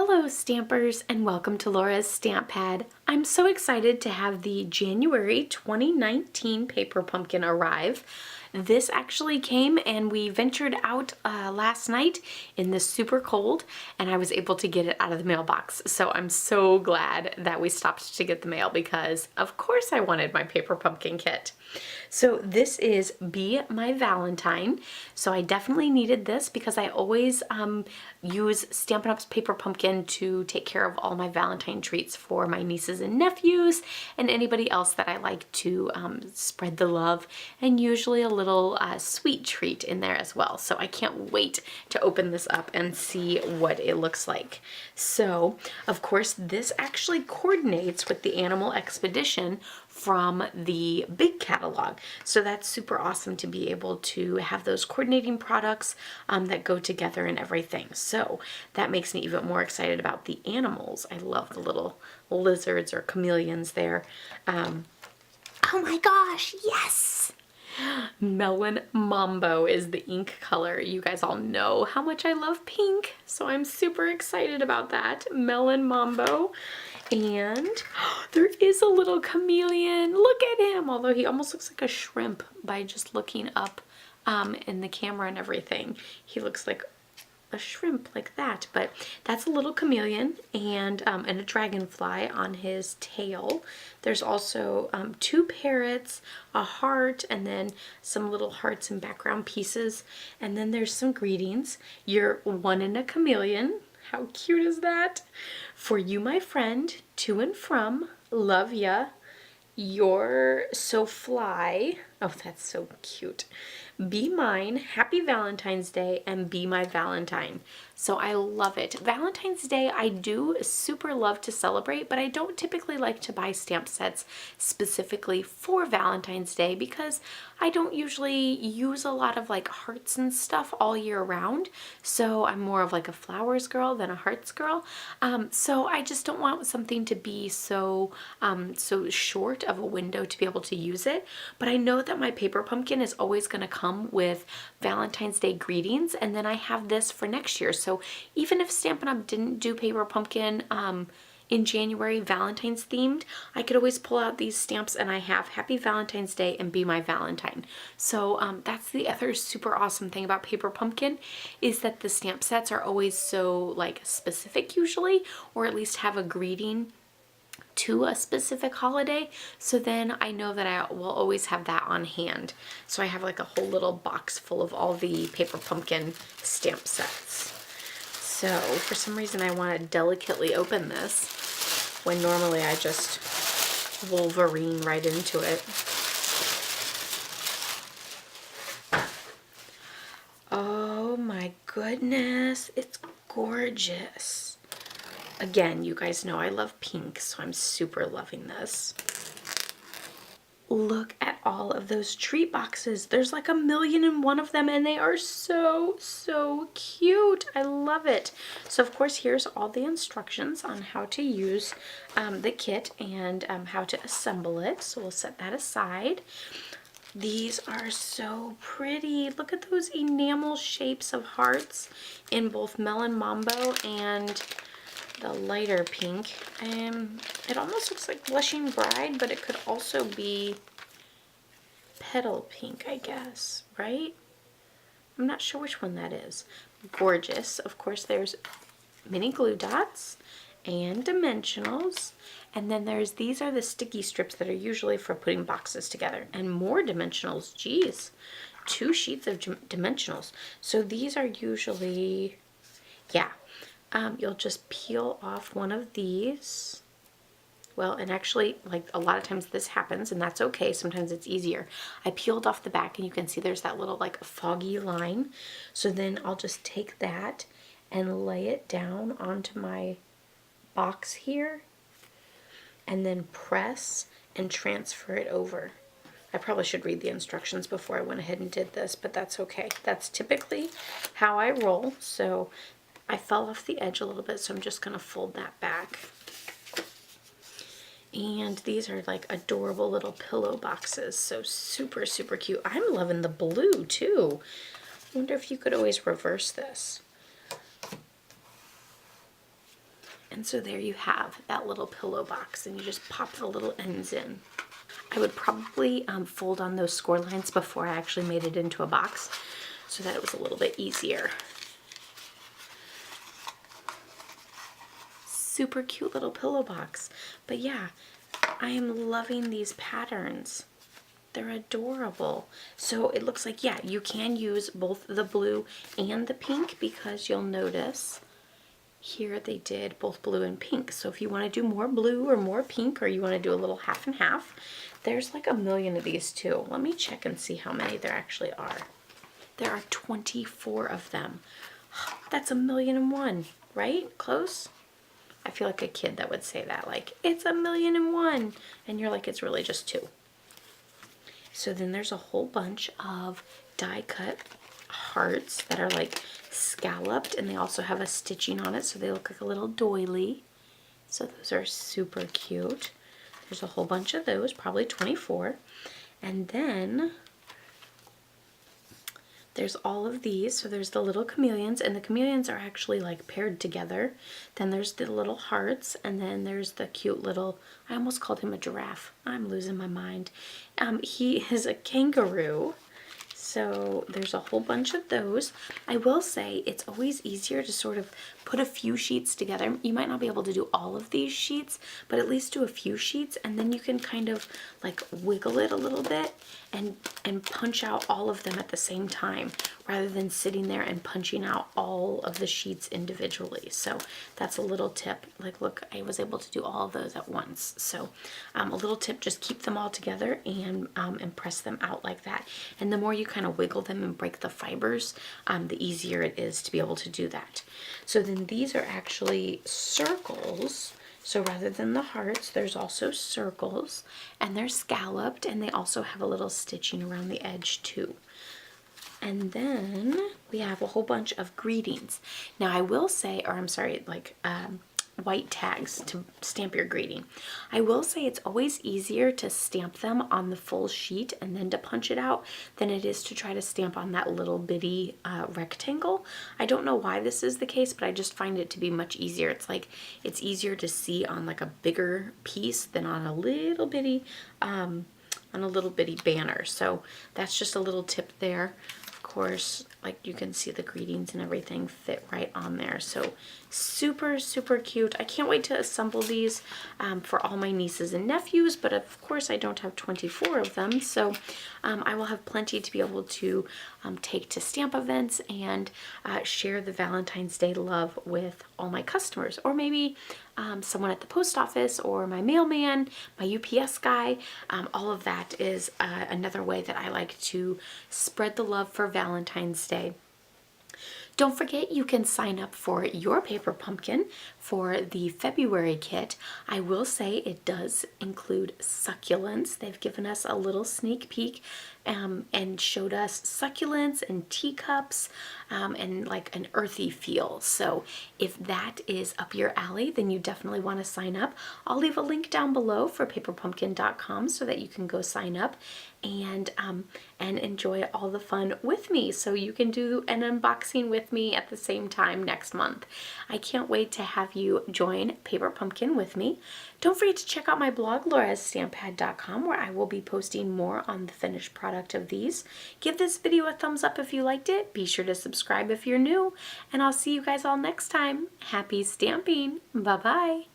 Hello Stampers and welcome to Laura's Stamp Pad. I'm so excited to have the January 2019 paper pumpkin arrive. This actually came and we ventured out last night in the super cold and I was able to get it out of the mailbox. So I'm so glad that we stopped to get the mail because of course I wanted my paper pumpkin kit. So this is Be My Valentine. So I definitely needed this because I always use Stampin' Up's paper pumpkin to take care of all my Valentine treats for my nieces and nephews and anybody else that I like to spread the love, and usually a little sweet treat in there as well. So I can't wait to open this up and see what it looks like. So of course this actually coordinates with the Animal Expedition from the big catalog. So that's super awesome to be able to have those coordinating products that go together and everything. So that makes me even more excited about the animals. I love the little lizards or chameleons there. Oh my gosh, yes! Melon Mambo is the ink color. You guys all know how much I love pink, so I'm super excited about that. Melon Mambo. And there is a little chameleon. Look at him, although he almost looks like a shrimp by just looking up in the camera and everything. He looks like a shrimp like that, but that's a little chameleon and a dragonfly on his tail. There's also two parrots, a heart, and then some little hearts and background pieces. And then there's some greetings. You're one in a chameleon. How cute is that? For you, my friend, to and from, love ya. You're so fly. Oh, that's so cute. Be mine, happy Valentine's Day, and be my Valentine. So I love it. Valentine's Day I do super love to celebrate, but I don't typically like to buy stamp sets specifically for Valentine's Day because I don't usually use a lot of like hearts and stuff all year round. So I'm more of like a flowers girl than a hearts girl. So I just don't want something to be so short of a window to be able to use it. But I know that my paper pumpkin is always going to come with Valentine's Day greetings, and then I have this for next year. So even if Stampin' Up! Didn't do paper pumpkin in January, Valentine's themed, I could always pull out these stamps and I have Happy Valentine's Day and Be My Valentine. So that's the other super awesome thing about paper pumpkin, is that the stamp sets are always so like specific usually, or at least have a greeting to a specific holiday. So then I know that I will always have that on hand. So I have like a whole little box full of all the paper pumpkin stamp sets. So for some reason I want to delicately open this when normally I just Wolverine right into it. Oh my goodness, it's gorgeous. Again, you guys know I love pink, so I'm super loving this. Look at all of those treat boxes. There's like 1,000,001 of them and they are so cute. I love it. So of course here's all the instructions on how to use the kit and how to assemble it. So we'll set that aside. These are so pretty. Look at those enamel shapes of hearts in both Melon Mambo and the lighter pink. It almost looks like Blushing Bride, but it could also be Petal Pink, I guess, right? I'm not sure which one that is. Gorgeous. Of course, there's mini glue dots and dimensionals. And then these are the sticky strips that are usually for putting boxes together. And more dimensionals. Geez, 2 sheets of dimensionals. So these are usually, yeah. You'll just peel off one of these. Well, and actually, like a lot of times this happens, and that's okay. Sometimes it's easier. I peeled off the back and you can see there's that little like foggy line. So then I'll just take that and lay it down onto my box here and then press and transfer it over. I probably should read the instructions before I went ahead and did this, but that's okay. That's typically how I roll. So I fell off the edge a little bit, so I'm just going to fold that back. And these are like adorable little pillow boxes, so super cute. I'm loving the blue too. I wonder if you could always reverse this. And so there you have that little pillow box, and you just pop the little ends in. I would probably fold on those score lines before I actually made it into a box so that it was a little bit easier. Super cute little pillow box. But yeah, I am loving these patterns. They're adorable. So it looks like, yeah, you can use both the blue and the pink, because you'll notice here they did both blue and pink. So if you want to do more blue or more pink, or you want to do a little half and half, there's like a million of these too. Let me check and see how many there actually are. There are 24 of them. That's 1,000,001, right? Close? I feel like a kid that would say that, like, it's 1,000,001. And you're like, it's really just 2. So then there's a whole bunch of die cut hearts that are like scalloped, and they also have a stitching on it, so they look like a little doily. So those are super cute. There's a whole bunch of those, probably 24. And then there's all of these. So there's the little chameleons, and the chameleons are actually like paired together. Then there's the little hearts, and then there's the cute little, I almost called him a giraffe. I'm losing my mind. He is a kangaroo. So there's a whole bunch of those. I will say it's always easier to sort of put a few sheets together. You might not be able to do all of these sheets, but at least do a few sheets, and then you can kind of like wiggle it a little bit and punch out all of them at the same time, rather than sitting there and punching out all of the sheets individually. So that's a little tip. Like, look, I was able to do all of those at once. So a little tip, just keep them all together and press them out like that. And the more you kind of wiggle them and break the fibers, the easier it is to be able to do that. So then these are actually circles. So rather than the hearts, there's also circles, and they're scalloped, and they also have a little stitching around the edge too. And then we have a whole bunch of greetings. Now I will say, or I'm sorry, like white tags to stamp your greeting. I will say it's always easier to stamp them on the full sheet and then to punch it out than it is to try to stamp on that little bitty rectangle. I don't know why this is the case, but I just find it to be much easier. It's like, it's easier to see on like a bigger piece than on a little bitty banner. So that's just a little tip there. Of course, like you can see the greetings and everything fit right on there. So super, super cute. I can't wait to assemble these for all my nieces and nephews, but of course I don't have 24 of them. So I will have plenty to be able to take to stamp events and share the Valentine's Day love with all my customers, or maybe someone at the post office, or my mailman, my UPS guy. All of that is another way that I like to spread the love for Valentine's Day. Don't forget, you can sign up for your paper pumpkin for the February kit. I will say it does include succulents. They've given us a little sneak peek and showed us succulents and teacups and like an earthy feel. So if that is up your alley, then you definitely want to sign up. I'll leave a link down below for paperpumpkin.com so that you can go sign up and enjoy all the fun with me, so you can do an unboxing with me at the same time next month. I can't wait to have you join Paper Pumpkin with me. Don't forget to check out my blog, laurasstampad.com, where I will be posting more on the finished product of these. Give this video a thumbs up if you liked it. Be sure to subscribe if you're new, and I'll see you guys all next time. Happy stamping! Bye-bye!